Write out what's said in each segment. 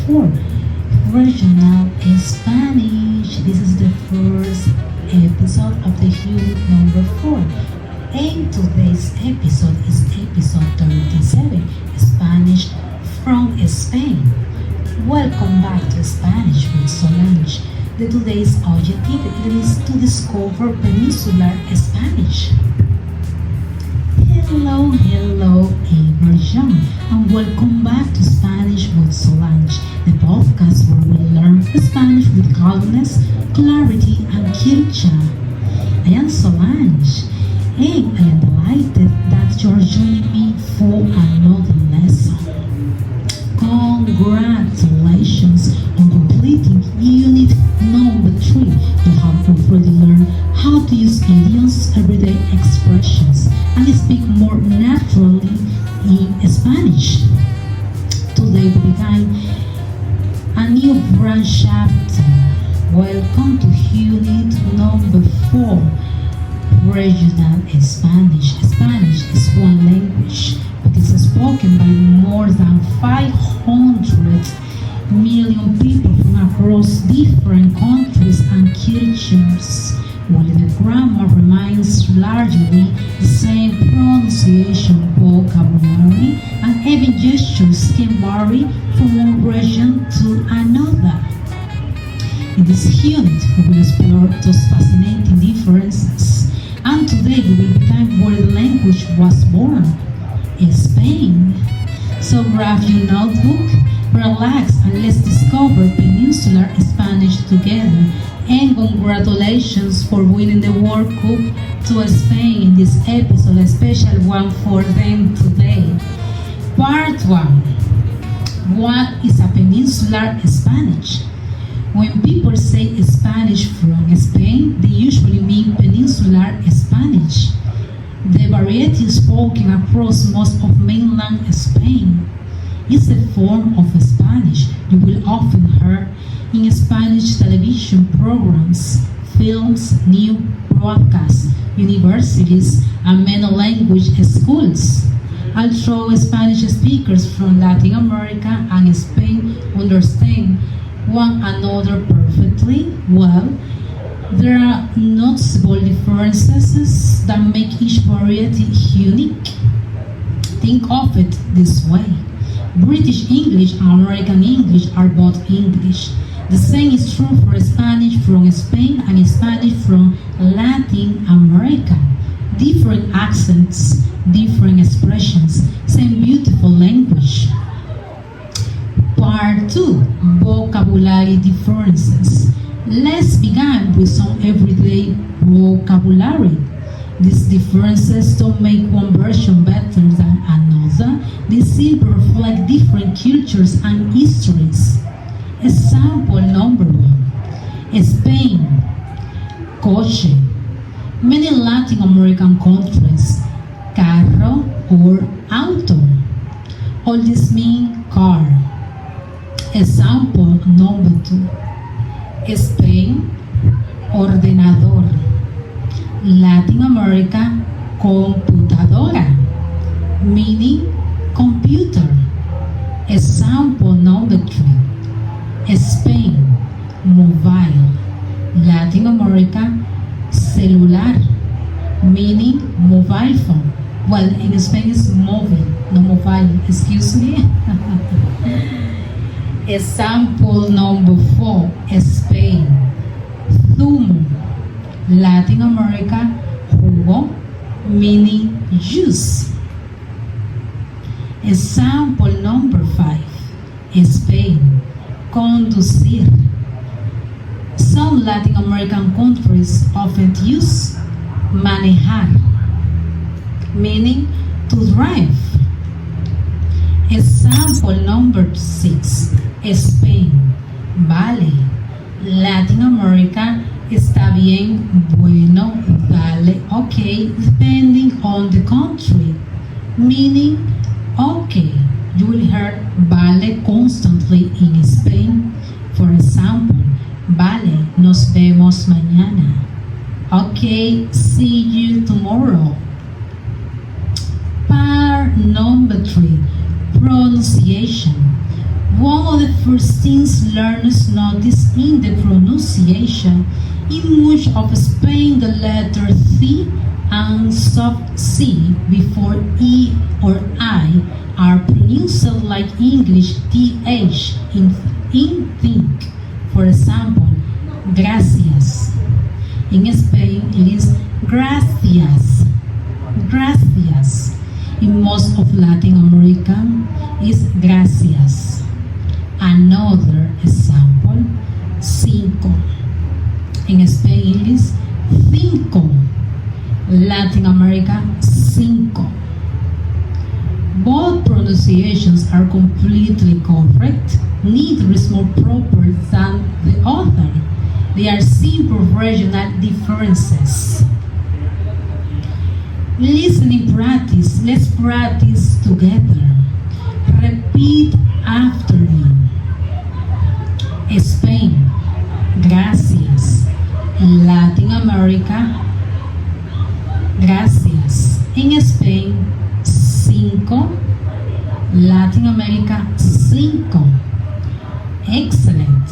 4, regional Spanish. This is the first episode of the unit number 4. And today's episode is episode 37, Spanish from Spain. Welcome back to Spanish with Solange. Today's objective is to discover Peninsular Spanish. Hello, everyone, and welcome back to Spanish with Solange, the podcast where we learn Spanish with calmness, clarity, and culture. I am Solange, and I am delighted that you are joining me for another lesson. Congratulations on completing unit number 3. You have already learned how to use idioms, everyday expressions, and speak more naturally in Spanish. Today we begin a new brand chapter. Welcome to unit number 4, regional Spanish. Spanish is one language, but it's spoken by more than 500 million people from across different countries and cultures, while the grammar remains largely the same. Pronunciation, vocabulary, and even gestures can vary from one region to another. In this unit, we will explore those fascinating differences, and today we will begin where the language was born, in Spain. So grab your notebook, relax, and let's discover Peninsular Spanish together. And congratulations for winning the World Cup to Spain in this episode, a special one for them today. Part 1. What is a Peninsular Spanish? When people say Spanish from Spain, they usually mean Peninsular Spanish, the variety spoken across most of mainland Spain. It's a form of Spanish you will often hear in Spanish television programs, films, news broadcasts, universities, and many language schools. Although Spanish speakers from Latin America and Spain understand one another perfectly well, there are noticeable differences that make each variety unique. Think of it this way. British English and American English are both English. The same is true for Spanish from Spain and Spanish from Latin America. Different accents, different expressions, same beautiful language. Part 2. Vocabulary differences. Let's begin with some everyday vocabulary. These differences don't make one version better than another. They simply reflect different cultures and histories. Example number 1. Spain. Coche. Many Latin American countries. Carro or auto. All this mean car. Example number 2. Spain. Ordenador. Latin America, computadora, meaning computer. Example number 3. Spain, mobile. Latin America, celular, meaning mobile phone. Well, in Spain it's mobile, no mobile, excuse me. Example number 4, Spain, zumo. Latin America, jugo, meaning juice. Example number 5, Spain, conducir. Some Latin American countries often use manejar, meaning to drive. Example number 6, Spain, vale. Latin America, está bien, bueno, vale, okay, depending on the country, meaning okay. You will hear vale constantly in Spain. For example, vale, nos vemos mañana. Okay, see you tomorrow. Part number 3, pronunciation. One of the first things learners notice in the pronunciation in much of Spain the letter C and soft C before E or I are pronounced like English TH in think. For example, gracias. In Spain it is gracias. Gracias. In most of Latin America is gracias. Another example, cinco. In Spain it is cinco. Latin America, cinco. Both pronunciations are completely correct. Neither is more proper than the other. They are simple regional differences. Listening practice. Let's practice together. Repeat after me. Spain, gracias. Latin America, gracias. En Spain, cinco. Latin America, cinco. Excellent.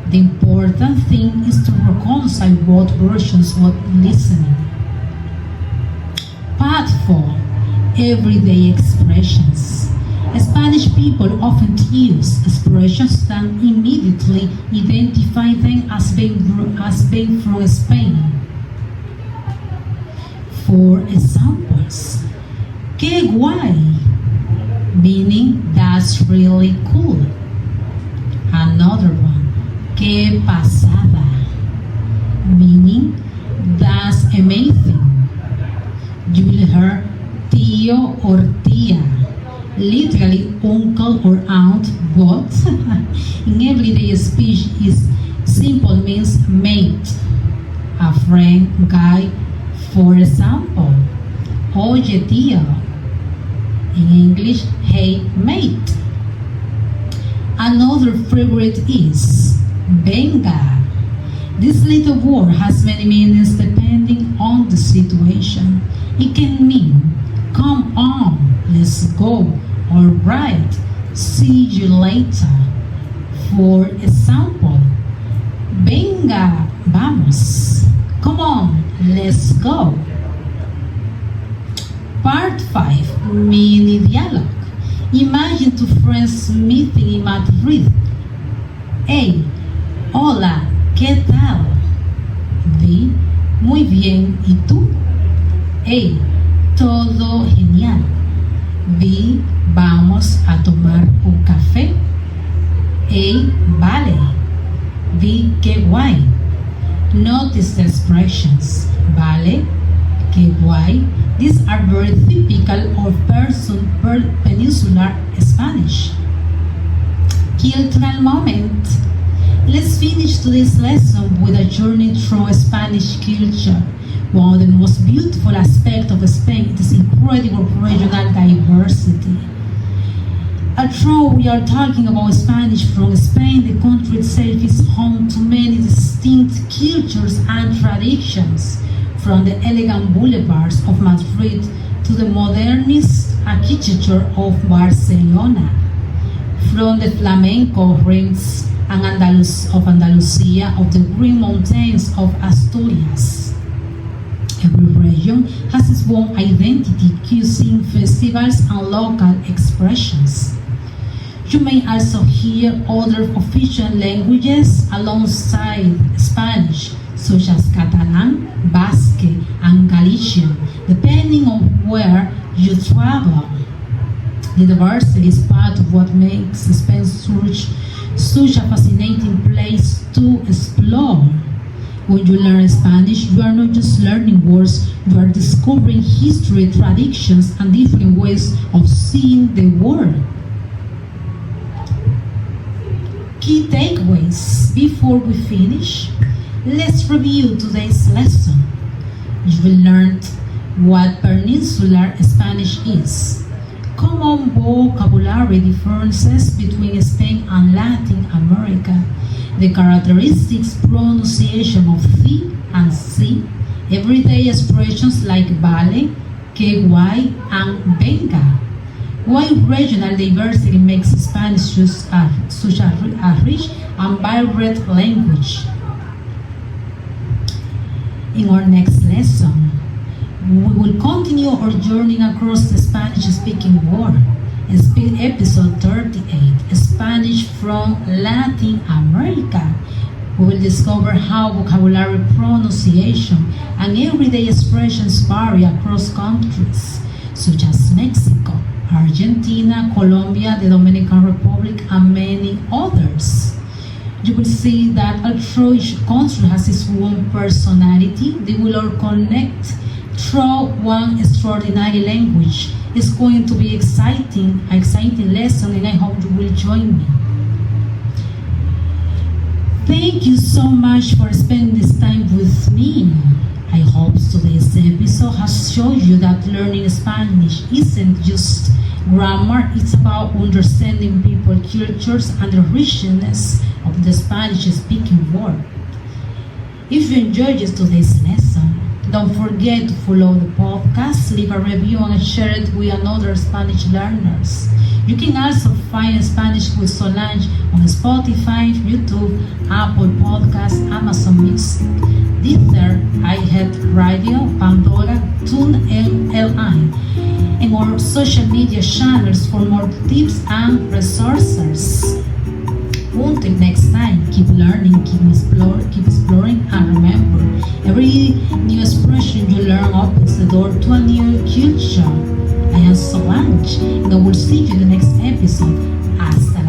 The important thing is to reconcile both versions while listening. Part 4. Everyday expressions. Spanish people often use expressions that immediately identify them as being from Spain. For examples, qué guay, meaning that's really cool. Another one, qué pasada, meaning that's amazing. You will hear tío or tía, literally uncle or aunt, but in everyday speech is simple means mate, a friend, guy. For example, oye tío, in English, hey mate. Another favorite is venga. This little word has many meanings depending on the situation. It can mean come on, let's go, all right, see you later. For example, venga, vamos. Come on, let's go. Part 5, mini dialogue. Imagine two friends meeting in Madrid. Hey, hola, ¿qué tal? Di, muy bien, ¿y tú? Hey, todo genial. Di, vamos a tomar un café. Hey, vale. Di, qué guay. Notice the expressions. Vale, qué guay. These are very typical of Peninsular Spanish. Cultural moment. Let's finish today's lesson with a journey through Spanish culture. One of the most beautiful aspects of Spain is incredible regional diversity. Although we are talking about Spanish from Spain, the country itself is home to many distinct cultures and traditions, from the elegant boulevards of Madrid to the modernist architecture of Barcelona, from the flamenco rings and of Andalusia of the green mountains of Asturias. Every region has its own identity, cuisine, festivals, and local expressions. You may also hear other official languages alongside Spanish, such as Catalan, Basque, and Galician, depending on where you travel. The diversity is part of what makes Spain such a fascinating place to explore. When you learn Spanish, you are not just learning words, you are discovering history, traditions, and different ways of seeing the world. Key takeaways. Before we finish, let's review today's lesson. You will learn what Peninsular Spanish is, common vocabulary differences between Spain and Latin America, the characteristics pronunciation of C and C, everyday expressions like vale, que guay, and venga, Why regional diversity makes Spanish such a rich and vibrant language. In our next lesson, we will continue our journey across the Spanish-speaking world and speak episode 38, Spanish from Latin America. We will discover how vocabulary, pronunciation, and everyday expressions vary across countries, such as Mexico, Argentina, Colombia, the Dominican Republic, and many others. You will see that although each country has its own personality, they will all connect through one extraordinary language. It's going to be an exciting lesson, and I hope you will join me. Thank you so much for spending this time with me. I hope today's episode has shown you that learning Spanish isn't just grammar, it's about understanding people, cultures, and the richness of the Spanish-speaking world. If you enjoyed today's lesson, don't forget to follow the podcast, leave a review, and share it with other Spanish learners. You can also find Spanish with Solange on Spotify, YouTube, Apple Podcasts, Amazon Music, Deezer, iHeartRadio, Pandora, TuneIn, and our social media channels for more tips and resources. Until next time, keep learning, keep exploring, and remember, every new expression you learn opens the door to a new culture. I am Solange, and I will see you in the next episode. Hasta